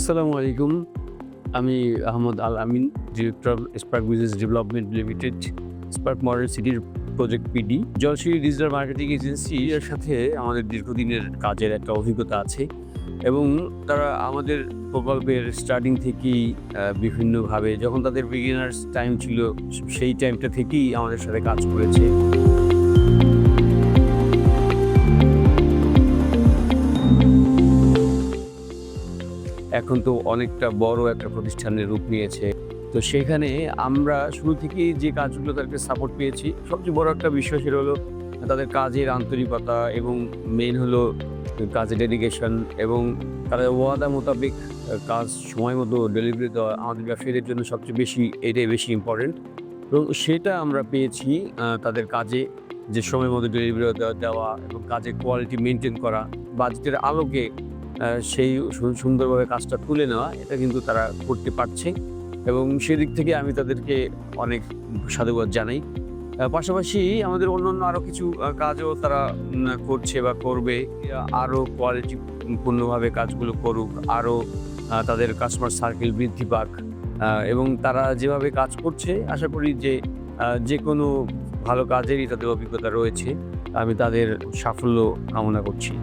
আসসালামু আলাইকুম। আমি Ahmad Al Amin, director Spark business development limited, Spark model সিটির project PD. Jolshiri digital marketing agency এর সাথে আমাদের দীর্ঘদিনের কাজের একটা অভিজ্ঞতা আছে এবং তারা আমাদের প্রকল্পের স্টার্টিং থেকেই বিভিন্নভাবে যখন তাদের বিগিনার্স টাইম ছিল সেই টাইমটা থেকেই আমাদের সাথে কাজ করেছে। এখন তো অনেকটা বড় একটা প্রতিষ্ঠানের রূপ নিয়েছে। তো সেখানে আমরা শুরু থেকেই যে কাজগুলো তাদেরকে সাপোর্ট পেয়েছি, সবচেয়ে বড় একটা বিষয় সেটা হলো তাদের কাজের আন্তরিকতা এবং মেইন হলো কাজের ডেডিকেশন এবং তাদের ওয়াদা মোতাবেক কাজ সময় মতো ডেলিভারি দেওয়া আমাদের ব্যবসায়ীদের জন্য সবচেয়ে বেশি এটাই বেশি ইম্পর্টেন্ট। এবং সেটা আমরা পেয়েছি তাদের কাজে যে সময় মতো ডেলিভারি দেওয়া এবং কাজের কোয়ালিটি মেনটেন করা, বাজেটের আলোকে সেই সুন্দরভাবে কাজটা তুলে নেওয়া, এটা কিন্তু তারা করতে পারছে এবং সেদিক থেকে আমি তাদেরকে অনেক সাধুবাদ জানাই। পাশাপাশি আমাদের অন্যান্য আরও কিছু কাজও তারা করছে বা করবে। আরও কোয়ালিটিপূর্ণভাবে কাজগুলো করুক, আরও তাদের কাস্টমার সার্কেল বৃদ্ধি পাক এবং তারা যেভাবে কাজ করছে আশা করি যে যেকোনো ভালো কাজেরই তাদের অভিজ্ঞতা রয়েছে। আমি তাদের সাফল্য কামনা করছি।